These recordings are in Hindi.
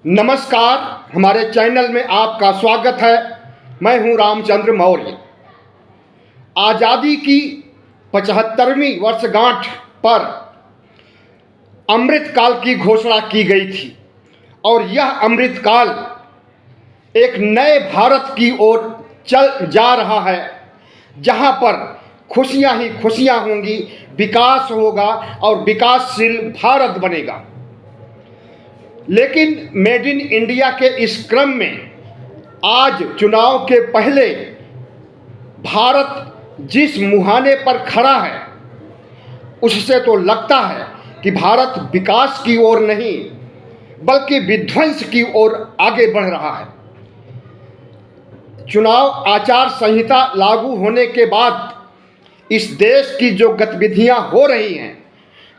नमस्कार, हमारे चैनल में आपका स्वागत है। मैं हूं रामचंद्र मौर्य। आज़ादी की 75वीं वर्षगांठ पर अमृतकाल की घोषणा की गई थी और यह अमृतकाल एक नए भारत की ओर चल जा रहा है, जहां पर खुशियां ही खुशियां होंगी, विकास होगा और विकासशील भारत बनेगा। लेकिन मेड इन इंडिया के इस क्रम में आज चुनाव के पहले भारत जिस मुहाने पर खड़ा है, उससे तो लगता है कि भारत विकास की ओर नहीं बल्कि विध्वंस की ओर आगे बढ़ रहा है। चुनाव आचार संहिता लागू होने के बाद इस देश की जो गतिविधियां हो रही हैं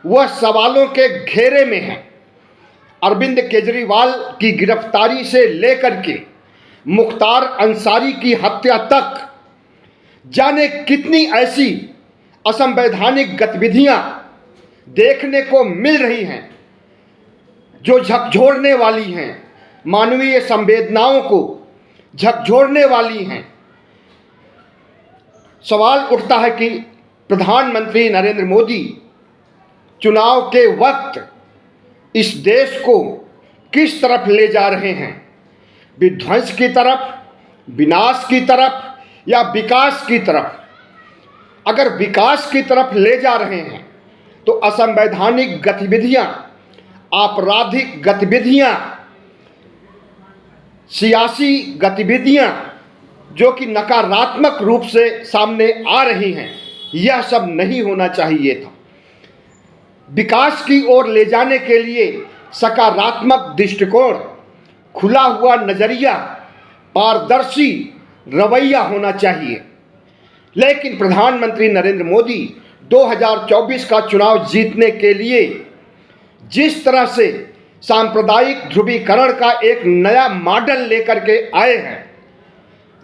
वह सवालों के घेरे में है। अरविंद केजरीवाल की गिरफ्तारी से लेकर के मुख्तार अंसारी की हत्या तक जाने कितनी ऐसी असंवैधानिक गतिविधियां देखने को मिल रही हैं जो झकझोरने वाली हैं, मानवीय संवेदनाओं को झकझोरने वाली हैं। सवाल उठता है कि प्रधानमंत्री नरेंद्र मोदी चुनाव के वक्त इस देश को किस तरफ ले जा रहे हैं, विध्वंस की तरफ, विनाश की तरफ या विकास की तरफ। अगर विकास की तरफ ले जा रहे हैं तो असंवैधानिक गतिविधियां, आपराधिक गतिविधियां, सियासी गतिविधियां जो कि नकारात्मक रूप से सामने आ रही हैं, यह सब नहीं होना चाहिए था। विकास की ओर ले जाने के लिए सकारात्मक दृष्टिकोण, खुला हुआ नजरिया, पारदर्शी रवैया होना चाहिए। लेकिन प्रधानमंत्री नरेंद्र मोदी 2024 का चुनाव जीतने के लिए जिस तरह से सांप्रदायिक ध्रुवीकरण का एक नया मॉडल लेकर के आए हैं,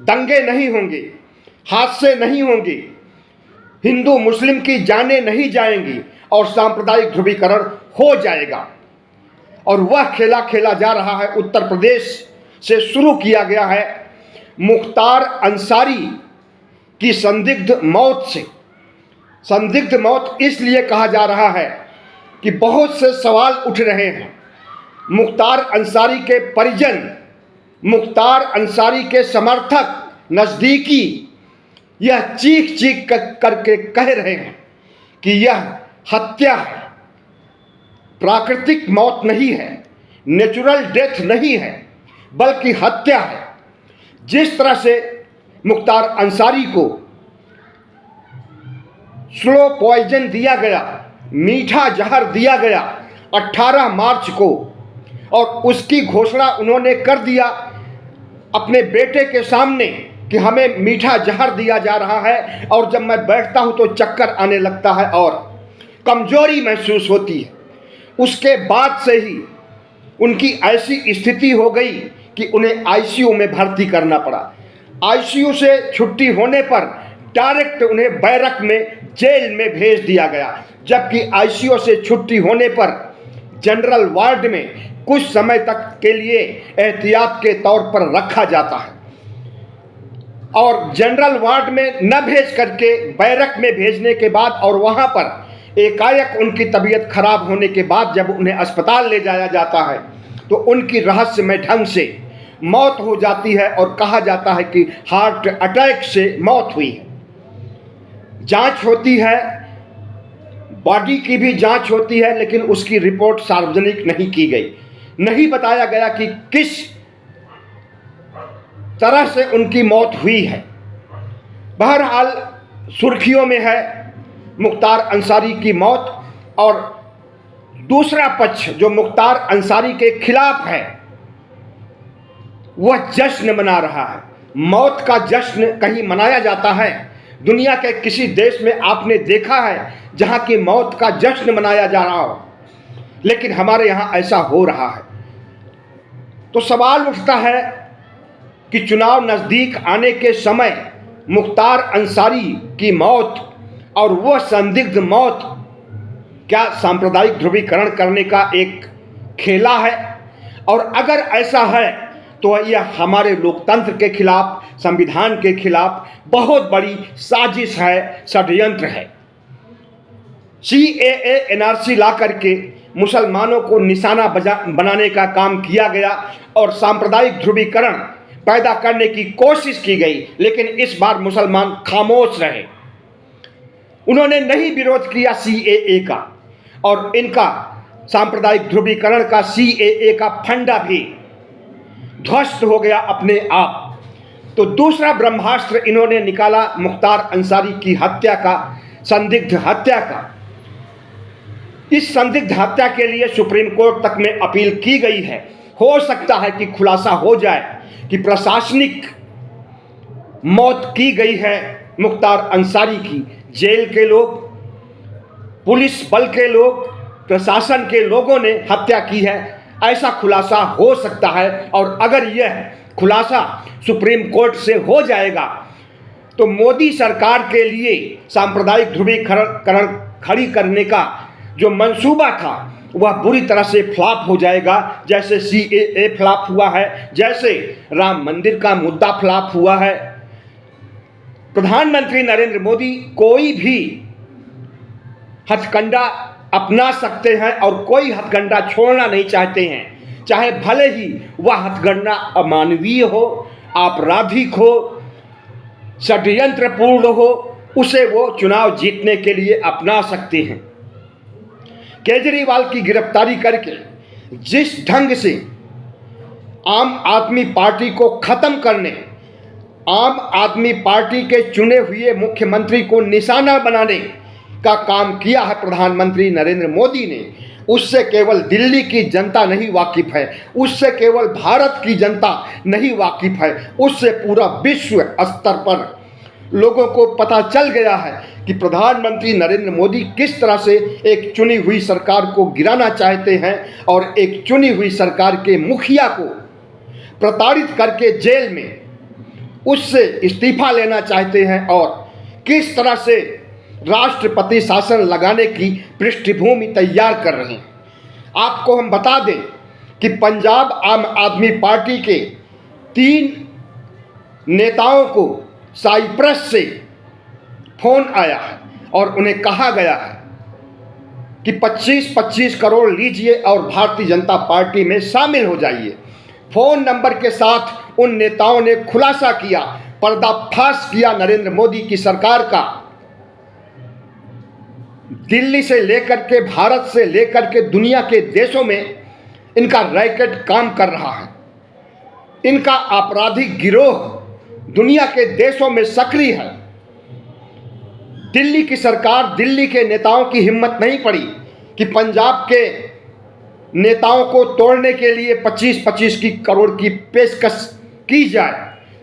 दंगे नहीं होंगे, हादसे नहीं होंगे, हिंदू मुस्लिम की जानें नहीं जाएंगी और सांप्रदायिक ध्रुवीकरण हो जाएगा। और वह खेला खेला जा रहा है, उत्तर प्रदेश से शुरू किया गया है मुख्तार अंसारी की संदिग्ध मौत से। संदिग्ध मौत इसलिए कहा जा रहा है कि बहुत से सवाल उठ रहे हैं। मुख्तार अंसारी के परिजन, मुख्तार अंसारी के समर्थक, नज़दीकी यह चीख चीख करके कह रहे हैं कि यह हत्या है, प्राकृतिक मौत नहीं है, नेचुरल डेथ नहीं है, बल्कि हत्या है। जिस तरह से मुख्तार अंसारी को स्लो पॉइजन दिया गया, मीठा जहर दिया गया 18 मार्च को, और उसकी घोषणा उन्होंने कर दिया अपने बेटे के सामने कि हमें मीठा जहर दिया जा रहा है और जब मैं बैठता हूं तो चक्कर आने लगता है और कमजोरी महसूस होती है। उसके बाद से ही उनकी ऐसी स्थिति हो गई कि उन्हें आईसीयू में भर्ती करना पड़ा। आईसीयू से छुट्टी होने पर डायरेक्ट उन्हें बैरक में, जेल में भेज दिया गया, जबकि आईसीयू से छुट्टी होने पर जनरल वार्ड में कुछ समय तक के लिए एहतियात के तौर पर रखा जाता है। और जनरल वार्ड में न भेज करके बैरक में भेजने के बाद और वहां पर एकाएक उनकी तबीयत खराब होने के बाद जब उन्हें अस्पताल ले जाया जाता है तो उनकी रहस्यमय ढंग से मौत हो जाती है और कहा जाता है कि हार्ट अटैक से मौत हुई है। जांच होती है, बॉडी की भी जांच होती है, लेकिन उसकी रिपोर्ट सार्वजनिक नहीं की गई। नहीं बताया गया कि किस तरह से उनकी मौत हुई है। बहरहाल सुर्खियों में है मुख्तार अंसारी की मौत, और दूसरा पक्ष जो मुख्तार अंसारी के खिलाफ है वह जश्न मना रहा है। मौत का जश्न कहीं मनाया जाता है? दुनिया के किसी देश में आपने देखा है जहां की मौत का जश्न मनाया जा रहा हो? लेकिन हमारे यहां ऐसा हो रहा है। तो सवाल उठता है कि चुनाव नजदीक आने के समय मुख्तार अंसारी की मौत और वह संदिग्ध मौत क्या सांप्रदायिक ध्रुवीकरण करने का एक खेला है? और अगर ऐसा है तो यह हमारे लोकतंत्र के खिलाफ, संविधान के खिलाफ बहुत बड़ी साजिश है, षड्यंत्र है। CAA NRC ला करके मुसलमानों को निशाना बनाने का काम किया गया और सांप्रदायिक ध्रुवीकरण पैदा करने की कोशिश की गई, लेकिन इस बार मुसलमान खामोश रहे। उन्होंने नहीं विरोध किया CAA का, और इनका सांप्रदायिक ध्रुवीकरण का, CAA का फंडा भी ध्वस्त हो गया अपने आप। तो दूसरा ब्रह्मास्त्र इन्होंने निकाला मुख्तार अंसारी की हत्या का, संदिग्ध हत्या का। इस संदिग्ध हत्या के लिए सुप्रीम कोर्ट तक में अपील की गई है। हो सकता है कि खुलासा हो जाए कि प्रशासनिक मौत की गई है मुख्तार अंसारी की। जेल के लोग, पुलिस बल के लोग, प्रशासन के लोगों ने हत्या की है, ऐसा खुलासा हो सकता है। और अगर यह खुलासा सुप्रीम कोर्ट से हो जाएगा तो मोदी सरकार के लिए सांप्रदायिक ध्रुवीकरण खड़ी करने का जो मंसूबा था वह बुरी तरह से फ्लॉप हो जाएगा। जैसे CAA फ्लॉप हुआ है, जैसे राम मंदिर का मुद्दा फ्लॉप हुआ है। प्रधानमंत्री नरेंद्र मोदी कोई भी हथकंडा अपना सकते हैं और कोई हथकंडा छोड़ना नहीं चाहते हैं, चाहे भले ही वह हथकंडा अमानवीय हो, आपराधिक हो, षड्यंत्रपूर्ण हो, उसे वो चुनाव जीतने के लिए अपना सकते हैं। केजरीवाल की गिरफ्तारी करके जिस ढंग से आम आदमी पार्टी को खत्म करने, आम आदमी पार्टी के चुने हुए मुख्यमंत्री को निशाना बनाने का काम किया है प्रधानमंत्री नरेंद्र मोदी ने, उससे केवल दिल्ली की जनता नहीं वाकिफ है, उससे केवल भारत की जनता नहीं वाकिफ है, उससे पूरा विश्व स्तर पर लोगों को पता चल गया है कि प्रधानमंत्री नरेंद्र मोदी किस तरह से एक चुनी हुई सरकार को गिराना चाहते हैं और एक चुनी हुई सरकार के मुखिया को प्रताड़ित करके जेल में उससे इस्तीफा लेना चाहते हैं और किस तरह से राष्ट्रपति शासन लगाने की पृष्ठभूमि तैयार कर रहे हैं। आपको हम बता दें कि पंजाब आम आदमी पार्टी के 3 नेताओं को साइप्रस से फोन आया है और उन्हें कहा गया है कि 25-25 करोड़ लीजिए और भारतीय जनता पार्टी में शामिल हो जाइए। फोन नंबर के साथ उन नेताओं ने खुलासा किया, पर्दाफाश किया नरेंद्र मोदी की सरकार का। दिल्ली से लेकर के, भारत से लेकर के दुनिया के देशों में इनका रैकेट काम कर रहा है। इनका आपराधिक गिरोह दुनिया के देशों में सक्रिय है। दिल्ली की सरकार, दिल्ली के नेताओं की हिम्मत नहीं पड़ी कि पंजाब के नेताओं को तोड़ने के लिए 25-25 करोड़ की पेशकश की जाए,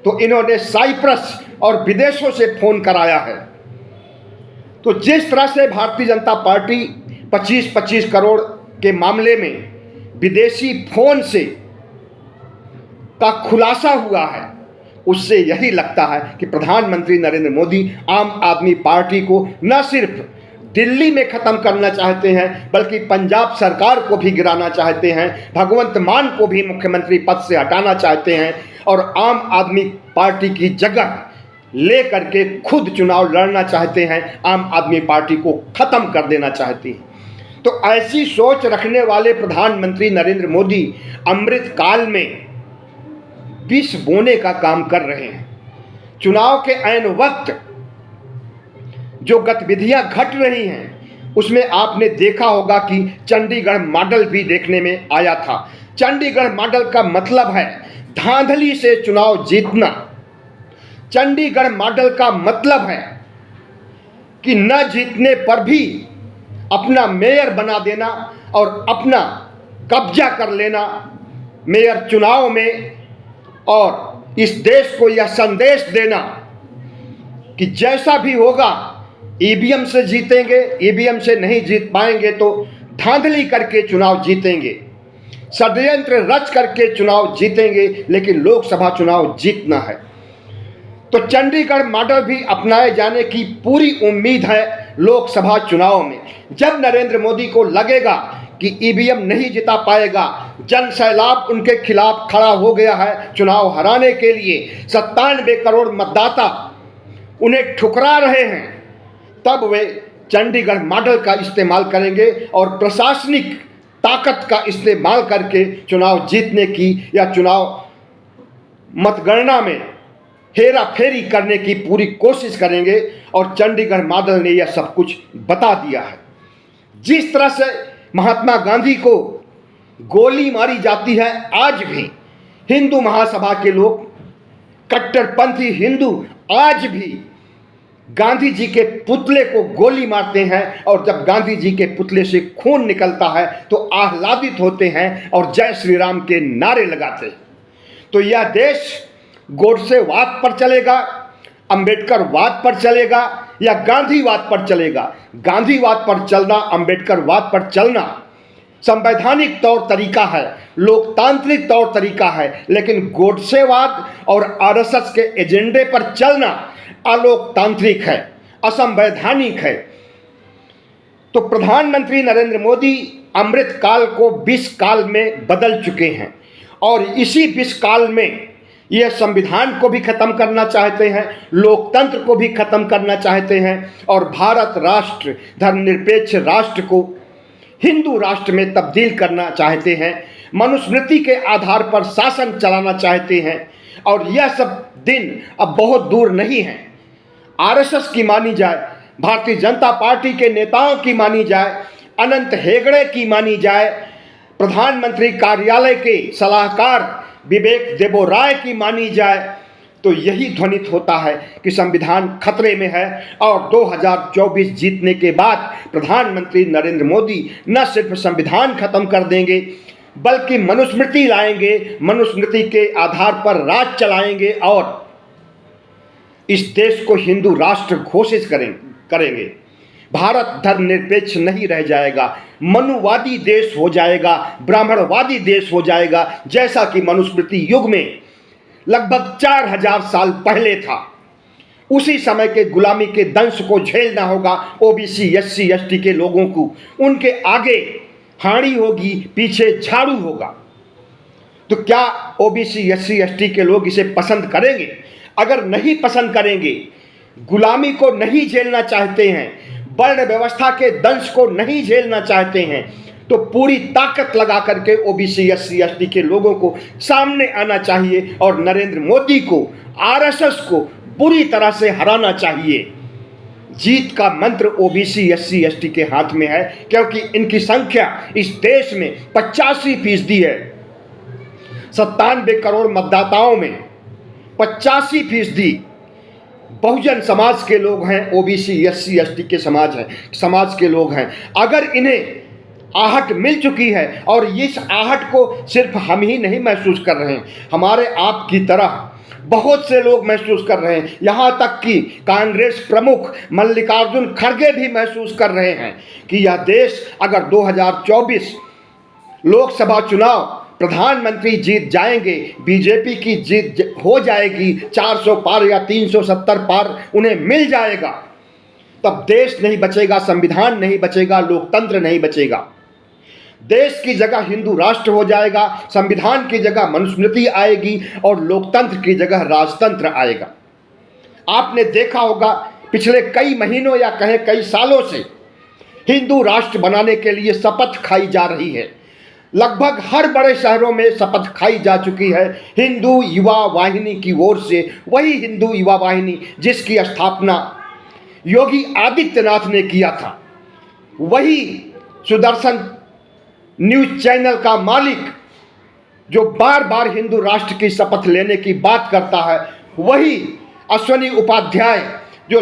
तो इन्होंने साइप्रस और विदेशों से फोन कराया है। तो जिस तरह से भारतीय जनता पार्टी 25-25 करोड़ के मामले में विदेशी फोन से का खुलासा हुआ है, उससे यही लगता है कि प्रधानमंत्री नरेंद्र मोदी आम आदमी पार्टी को न सिर्फ दिल्ली में ख़त्म करना चाहते हैं बल्कि पंजाब सरकार को भी गिराना चाहते हैं, भगवंत मान को भी मुख्यमंत्री पद से हटाना चाहते हैं और आम आदमी पार्टी की जगह ले करके खुद चुनाव लड़ना चाहते हैं, आम आदमी पार्टी को ख़त्म कर देना चाहते हैं। तो ऐसी सोच रखने वाले प्रधानमंत्री नरेंद्र मोदी अमृत काल में विष बोने का काम कर रहे हैं। चुनाव के ऐन वक्त जो गतिविधियां घट रही हैं उसमें आपने देखा होगा कि चंडीगढ़ मॉडल भी देखने में आया था। चंडीगढ़ मॉडल का मतलब है धांधली से चुनाव जीतना। चंडीगढ़ मॉडल का मतलब है कि न जीतने पर भी अपना मेयर बना देना और अपना कब्जा कर लेना मेयर चुनाव में, और इस देश को यह संदेश देना कि जैसा भी होगा ईवीएम से जीतेंगे, ईवीएम से नहीं जीत पाएंगे तो धांधली करके चुनाव जीतेंगे, षड्यंत्र रच करके चुनाव जीतेंगे, लेकिन लोकसभा चुनाव जीतना है। तो चंडीगढ़ मॉडल भी अपनाए जाने की पूरी उम्मीद है लोकसभा चुनाव में। जब नरेंद्र मोदी को लगेगा कि ईवीएम नहीं जिता पाएगा। जन सैलाब उनके खिलाफ खड़ा हो गया है चुनाव हराने के लिए। 97 करोड़ मतदाता उन्हें ठुकरा रहे हैं, तब वे चंडीगढ़ मॉडल का इस्तेमाल करेंगे और प्रशासनिक ताकत का इस्तेमाल करके चुनाव जीतने की या चुनाव मतगणना में हेरा फेरी करने की पूरी कोशिश करेंगे। और चंडीगढ़ मॉडल ने यह सब कुछ बता दिया है। जिस तरह से महात्मा गांधी को गोली मारी जाती है, आज भी हिंदू महासभा के लोग, कट्टरपंथी हिंदू आज भी गांधी जी के पुतले को गोली मारते हैं। और जब गांधी जी के पुतले से खून निकलता है तो आह्लादित होते हैं और जय श्री राम के नारे लगाते हैं। तो यह देश गोडसेवाद पर चलेगा, अंबेडकरवाद पर चलेगा या गांधीवाद पर चलेगा? गांधीवाद पर चलना, अंबेडकरवाद पर चलना संवैधानिक तौर तरीका है, लोकतांत्रिक तौर तरीका है, लेकिन गोडसेवाद और आरएसएस के एजेंडे पर चलना अलोकतांत्रिक है, असंवैधानिक है। तो प्रधानमंत्री नरेंद्र मोदी अमृत काल को 20 काल में बदल चुके हैं और इसी 20 काल में यह संविधान को भी खत्म करना चाहते हैं, लोकतंत्र को भी खत्म करना चाहते हैं और भारत राष्ट्र, धर्मनिरपेक्ष राष्ट्र को हिंदू राष्ट्र में तब्दील करना चाहते हैं, मनुस्मृति के आधार पर शासन चलाना चाहते हैं। और यह सब दिन अब बहुत दूर नहीं है। आरएसएस की मानी जाए, भारतीय जनता पार्टी के नेताओं की मानी जाए, अनंत हेगड़े की मानी जाए, प्रधानमंत्री कार्यालय के सलाहकार विवेक देबोराय की मानी जाए, तो यही ध्वनित होता है कि संविधान खतरे में है। और 2024 जीतने के बाद प्रधानमंत्री नरेंद्र मोदी न सिर्फ संविधान खत्म कर देंगे बल्कि मनुस्मृति लाएंगे, मनुस्मृति के आधार पर राज चलाएंगे और इस देश को हिंदू राष्ट्र घोषित करेंगे। भारत धर्मनिरपेक्ष नहीं रह जाएगा, मनुवादी देश हो जाएगा, ब्राह्मणवादी देश हो जाएगा, जैसा कि मनुस्मृति युग में लगभग 4000 साल पहले था। उसी समय के गुलामी के दंश को झेलना होगा ओबीसी, एससी, एसटी के लोगों को। उनके आगे हाड़ी होगी, पीछे झाड़ू होगा। तो क्या ओबीसी, एससी, एसटी के लोग इसे पसंद करेंगे? अगर नहीं पसंद करेंगे, गुलामी को नहीं झेलना चाहते हैं, वर्ण व्यवस्था के दंश को नहीं झेलना चाहते हैं, तो पूरी ताकत लगा करके ओबीसी, एससी, एसटी के लोगों को सामने आना चाहिए और नरेंद्र मोदी को, आरएसएस को पूरी तरह से हराना चाहिए। जीत का मंत्र ओबीसी, एससी, एसटी के हाथ में है, क्योंकि इनकी संख्या इस देश में 85% है। 97 करोड़ मतदाताओं में 85% बहुजन समाज के लोग हैं, ओबीसी, एससी, एसटी के समाज के लोग हैं। अगर इन्हें आहट मिल चुकी है, और इस आहट को सिर्फ हम ही नहीं महसूस कर रहे हैं, हमारे आप की तरह बहुत से लोग महसूस कर रहे हैं, यहाँ तक कि कांग्रेस प्रमुख मल्लिकार्जुन खड़गे भी महसूस कर रहे हैं कि यह देश अगर 2024 लोकसभा चुनाव प्रधानमंत्री जीत जाएंगे, बीजेपी की जीत हो जाएगी, 400 पार या 370 पार उन्हें मिल जाएगा, तब देश नहीं बचेगा, संविधान नहीं बचेगा, लोकतंत्र नहीं बचेगा। देश की जगह हिंदू राष्ट्र हो जाएगा, संविधान की जगह मनुस्मृति आएगी और लोकतंत्र की जगह राजतंत्र आएगा। आपने देखा होगा पिछले कई महीनों या कहें कई सालों से हिंदू राष्ट्र बनाने के लिए शपथ खाई जा रही है। लगभग हर बड़े शहरों में शपथ खाई जा चुकी है हिंदू युवा वाहिनी की ओर से। वही हिंदू युवा वाहिनी जिसकी स्थापना योगी आदित्यनाथ ने किया था, वही सुदर्शन न्यूज चैनल का मालिक जो बार बार हिंदू राष्ट्र की शपथ लेने की बात करता है, वही अश्वनी उपाध्याय जो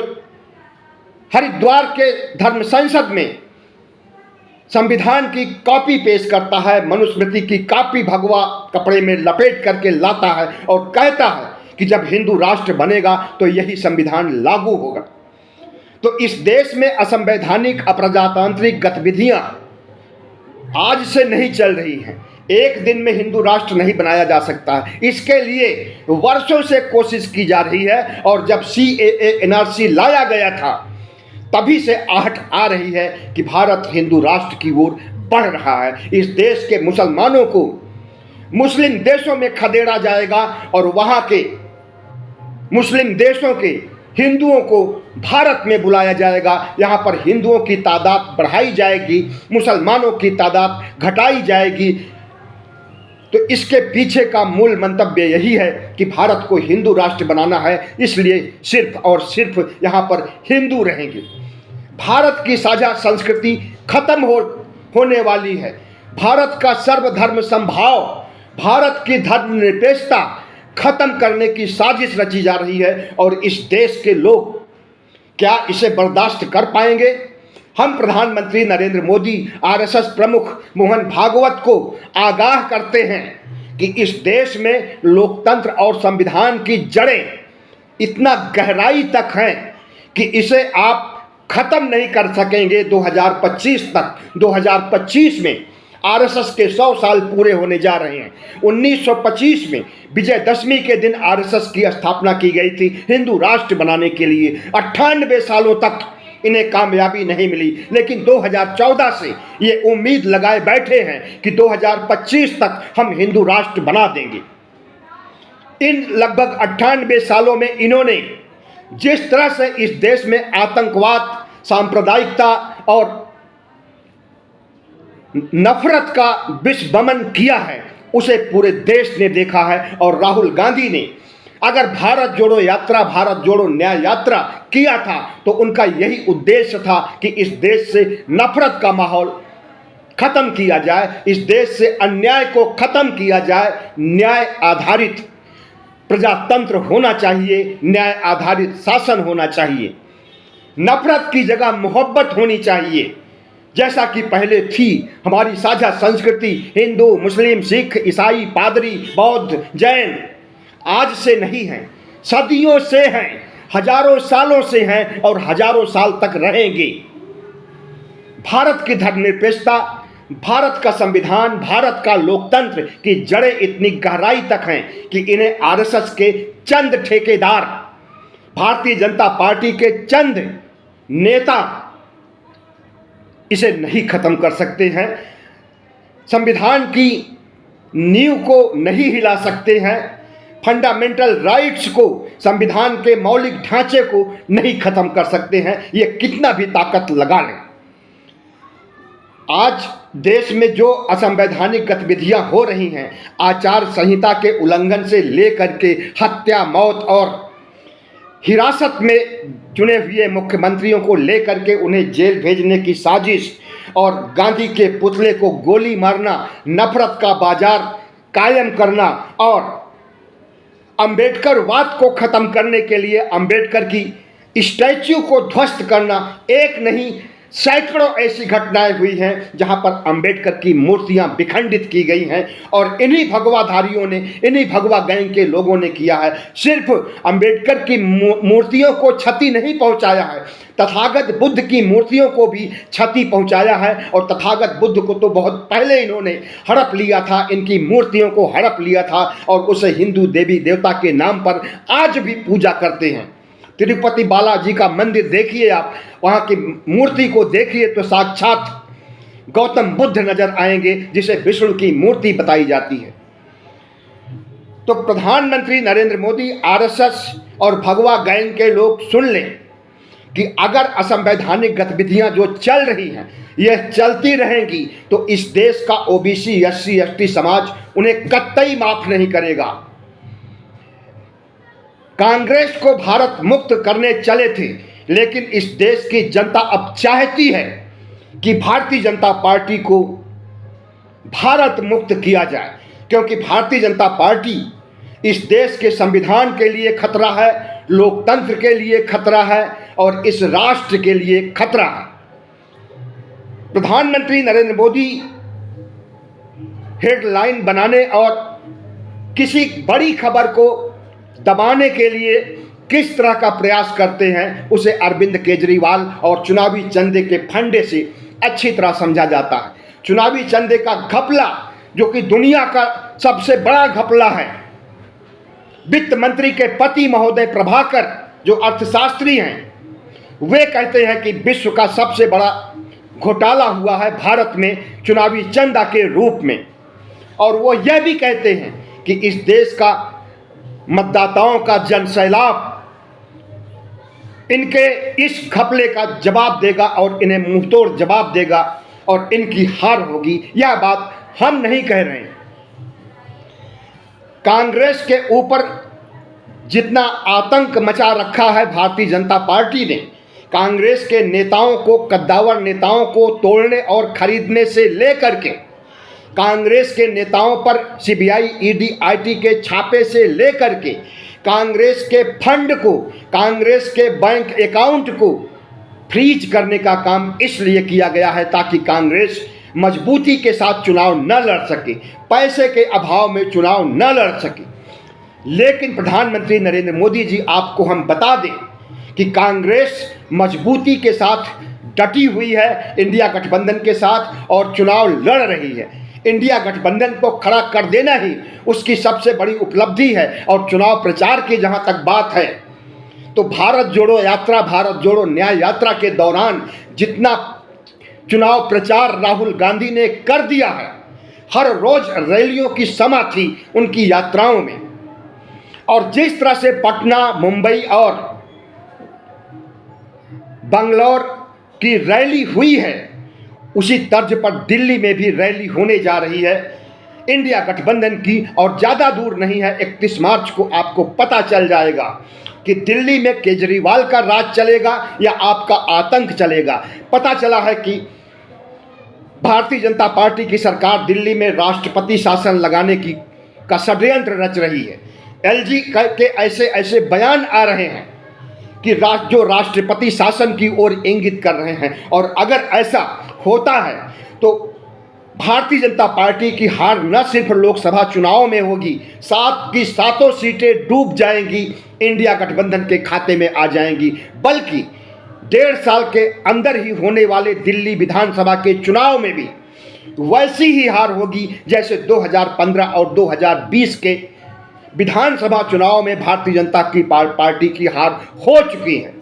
हरिद्वार के धर्म संसद में संविधान की कॉपी पेश करता है, मनुस्मृति की कॉपी भगवा कपड़े में लपेट करके लाता है और कहता है कि जब हिंदू राष्ट्र बनेगा तो यही संविधान लागू होगा। तो इस देश में असंवैधानिक अप्रजातांत्रिक गतिविधियां आज से नहीं चल रही हैं। एक दिन में हिंदू राष्ट्र नहीं बनाया जा सकता। इसके लिए वर्षों से कोशिश की जा रही है और जब CAA NRC लाया गया था तभी से आहट आ रही है कि भारत हिंदू राष्ट्र की ओर बढ़ रहा है। इस देश के मुसलमानों को मुस्लिम देशों में खदेड़ा जाएगा और वहां के मुस्लिम देशों के हिंदुओं को भारत में बुलाया जाएगा। यहाँ पर हिंदुओं की तादाद बढ़ाई जाएगी, मुसलमानों की तादाद घटाई जाएगी। तो इसके पीछे का मूल मंतव्य यही है कि भारत को हिंदू राष्ट्र बनाना है, इसलिए सिर्फ और सिर्फ यहाँ पर हिंदू रहेंगे। भारत की साझा संस्कृति खत्म होने वाली है। भारत का सर्वधर्म समभाव, भारत की धर्मनिरपेक्षता खत्म करने की साजिश रची जा रही है और इस देश के लोग क्या इसे बर्दाश्त कर पाएंगे? हम प्रधानमंत्री नरेंद्र मोदी आरएसएस प्रमुख मोहन भागवत को आगाह करते हैं कि इस देश में लोकतंत्र और संविधान की जड़ें इतना गहराई तक हैं कि इसे आप खत्म नहीं कर सकेंगे 2025 तक। 2025 में आरएसएस के 100 साल पूरे होने जा रहे हैं। 1925 में विजयदशमी के दिन आरएसएस की स्थापना की गई थी हिंदू राष्ट्र बनाने के लिए। 98 सालों तक इन्हें कामयाबी नहीं मिली, लेकिन 2014 से ये उम्मीद लगाए बैठे हैं कि 2025 तक हम हिंदू राष्ट्र बना देंगे। इन लगभग 98 सालों में इन्होंने जिस तरह से इस देश में आतंकवाद, सांप्रदायिकता और नफरत का विषवमन किया है, उसे पूरे देश ने देखा है। और राहुल गांधी ने अगर भारत जोड़ो यात्रा, भारत जोड़ो न्याय यात्रा किया था तो उनका यही उद्देश्य था कि इस देश से नफरत का माहौल खत्म किया जाए, इस देश से अन्याय को खत्म किया जाए। न्याय आधारित प्रजातंत्र होना चाहिए, न्याय आधारित शासन होना चाहिए। नफरत की जगह मोहब्बत होनी चाहिए, जैसा कि पहले थी। हमारी साझा संस्कृति हिंदू, मुस्लिम, सिख, ईसाई, पादरी, बौद्ध, जैन आज से नहीं हैं, सदियों से हैं, हजारों सालों से हैं और हजारों साल तक रहेंगे। भारत की धर्मनिरपेक्षता, भारत का संविधान, भारत का लोकतंत्र की जड़ें इतनी गहराई तक हैं कि इन्हें आरएसएस के चंद ठेकेदार, भारतीय जनता पार्टी के चंद नेता इसे नहीं खत्म कर सकते हैं। संविधान की नींव को नहीं हिला सकते हैं, फंडामेंटल राइट्स को, संविधान के मौलिक ढांचे को नहीं खत्म कर सकते हैं, ये कितना भी ताकत लगा लें। आज देश में जो असंवैधानिक गतिविधियां हो रही हैं, आचार संहिता के उल्लंघन से लेकर के हत्या, मौत और हिरासत में चुने हुए मुख्यमंत्रियों को लेकर के उन्हें जेल भेजने की साजिश और गांधी के पुतले को गोली मारना, नफरत का बाजार कायम करना और अंबेडकरवाद को खत्म करने के लिए अंबेडकर की स्टैच्यू को ध्वस्त करना, एक नहीं सैकड़ों ऐसी घटनाएं हुई हैं जहां पर अंबेडकर की मूर्तियां विखंडित की गई हैं और इन्हीं भगवाधारियों ने, इन्हीं भगवा गैंग के लोगों ने किया है। सिर्फ अंबेडकर की मूर्तियों को क्षति नहीं पहुंचाया है, तथागत बुद्ध की मूर्तियों को भी क्षति पहुंचाया है। और तथागत बुद्ध को तो बहुत पहले इन्होंने हड़प लिया था, इनकी मूर्तियों को हड़प लिया था और उसे हिंदू देवी देवता के नाम पर आज भी पूजा करते हैं। तिरुपति बालाजी का मंदिर देखिए आप, वहाँ की मूर्ति को देखिए तो साक्षात गौतम बुद्ध नजर आएंगे, जिसे विष्णु की मूर्ति बताई जाती है। तो प्रधानमंत्री नरेंद्र मोदी, आरएसएस और भगवा गैंग के लोग सुन लें कि अगर असंवैधानिक गतिविधियां जो चल रही हैं यह चलती रहेंगी तो इस देश का ओबीसी, एससी, एसटी समाज उन्हें कतई माफ नहीं करेगा। कांग्रेस को भारत मुक्त करने चले थे, लेकिन इस देश की जनता अब चाहती है कि भारतीय जनता पार्टी को भारत मुक्त किया जाए, क्योंकि भारतीय जनता पार्टी इस देश के संविधान के लिए खतरा है, लोकतंत्र के लिए खतरा है और इस राष्ट्र के लिए खतरा है। प्रधानमंत्री नरेंद्र मोदी हेडलाइन बनाने और किसी बड़ी खबर को दबाने के लिए किस तरह का प्रयास करते हैं, उसे अरविंद केजरीवाल और चुनावी चंदे के फंडे से अच्छी तरह समझा जाता है। चुनावी चंदे का घपला, जो कि दुनिया का सबसे बड़ा घपला है, वित्त मंत्री के पति महोदय प्रभाकर जो अर्थशास्त्री हैं, वे कहते हैं कि विश्व का सबसे बड़ा घोटाला हुआ है भारत में चुनावी चंदा के रूप में। और वो यह भी कहते हैं कि इस देश का मतदाताओं का जनसैलाब इनके इस घपले का जवाब देगा और इन्हें मुंहतोड़ जवाब देगा और इनकी हार होगी। यह बात हम नहीं कह रहे हैं। कांग्रेस के ऊपर जितना आतंक मचा रखा है भारतीय जनता पार्टी ने, कांग्रेस के नेताओं को, कद्दावर नेताओं को तोड़ने और खरीदने से लेकर के कांग्रेस के नेताओं पर सीबीआई, ईडी, आईटी के छापे से लेकर के कांग्रेस के फंड को, कांग्रेस के बैंक अकाउंट को फ्रीज करने का काम इसलिए किया गया है ताकि कांग्रेस मजबूती के साथ चुनाव न लड़ सके, पैसे के अभाव में चुनाव न लड़ सके। लेकिन प्रधानमंत्री नरेंद्र मोदी जी, आपको हम बता दें कि कांग्रेस मजबूती के साथ डटी हुई है इंडिया गठबंधन के साथ और चुनाव लड़ रही है। इंडिया गठबंधन को खड़ा कर देना ही उसकी सबसे बड़ी उपलब्धि है। और चुनाव प्रचार की जहां तक बात है तो भारत जोड़ो यात्रा, भारत जोड़ो न्याय यात्रा के दौरान जितना चुनाव प्रचार राहुल गांधी ने कर दिया है, हर रोज रैलियों की समा थी उनकी यात्राओं में। और जिस तरह से पटना, मुंबई और बंगलौर की रैली हुई है, उसी तर्ज पर दिल्ली में भी रैली होने जा रही है इंडिया गठबंधन की। और ज़्यादा दूर नहीं है, 31 मार्च को आपको पता चल जाएगा कि दिल्ली में केजरीवाल का राज चलेगा या आपका आतंक चलेगा। पता चला है कि भारतीय जनता पार्टी की सरकार दिल्ली में राष्ट्रपति शासन लगाने की का षड्यंत्र रच रही है। एलजी के ऐसे ऐसे बयान आ रहे हैं कि जो राष्ट्रपति शासन की ओर इंगित कर रहे हैं। और अगर ऐसा होता है तो भारतीय जनता पार्टी की हार न सिर्फ लोकसभा चुनाव में होगी, सात की सातों सीटें डूब जाएंगी, इंडिया गठबंधन के खाते में आ जाएंगी, बल्कि 1.5 साल के अंदर ही होने वाले दिल्ली विधानसभा के चुनाव में भी वैसी ही हार होगी जैसे 2015 और 2020 के विधानसभा चुनाव में भारतीय जनता की पार्टी की हार हो चुकी है।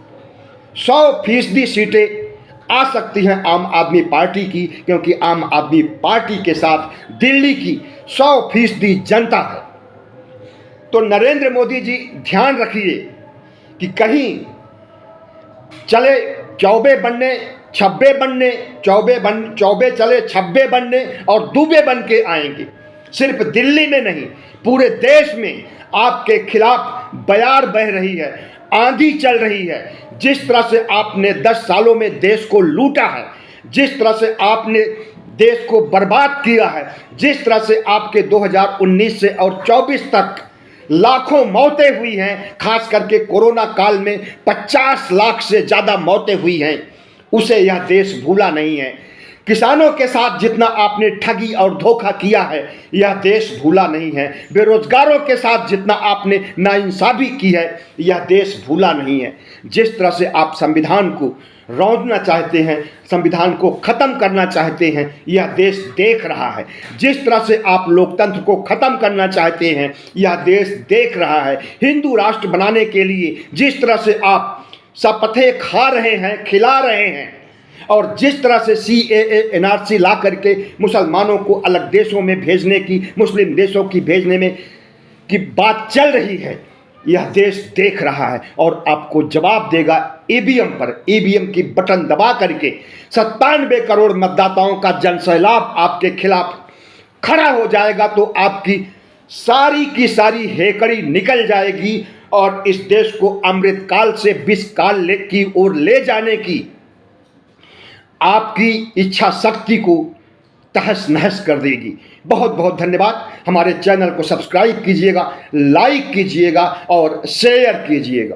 100% सीटें आ सकती हैं आम आदमी पार्टी की, क्योंकि आम आदमी पार्टी के साथ दिल्ली की 100% जनता है। तो नरेंद्र मोदी जी ध्यान रखिए कि कहीं चले चौबे बनने, छब्बे बनने, चौबे चले छब्बे बनने और दूबे बन के आएंगे। सिर्फ दिल्ली में नहीं, पूरे देश में आपके खिलाफ बयार बह रही है, आंधी चल रही है। जिस तरह से आपने 10 सालों में देश को लूटा है, जिस तरह से आपने देश को बर्बाद किया है, जिस तरह से आपके 2019 से और 24 तक लाखों मौतें हुई हैं, खास करके कोरोना काल में 50 लाख से ज़्यादा मौतें हुई हैं, उसे यह देश भूला नहीं है। किसानों के साथ जितना आपने ठगी और धोखा किया है, यह देश भूला नहीं है। बेरोजगारों के साथ जितना आपने नाइंसाफ़ी की है, यह देश भूला नहीं है। जिस तरह से आप संविधान को रौंदना चाहते हैं, संविधान को ख़त्म करना चाहते हैं, यह देश देख रहा है। जिस तरह से आप लोकतंत्र को ख़त्म करना चाहते हैं, यह देश देख रहा है। हिंदू राष्ट्र बनाने के लिए जिस तरह से आप शपथें खा रहे हैं, खिला रहे हैं, और जिस तरह से CAA NRC ला करके मुसलमानों को अलग देशों में भेजने की, मुस्लिम देशों की भेजने में की बात चल रही है, यह देश देख रहा है और आपको जवाब देगा EVM पर। EVM की बटन दबा करके 97 करोड़ मतदाताओं का जनसैलाब आपके खिलाफ खड़ा हो जाएगा तो आपकी सारी की सारी हेकड़ी निकल जाएगी और इस देश को अमृतकाल से विषकाल की ओर ले जाने की आपकी इच्छा शक्ति को तहस नहस कर देगी। बहुत बहुत धन्यवाद। हमारे चैनल को सब्सक्राइब कीजिएगा, लाइक कीजिएगा और शेयर कीजिएगा।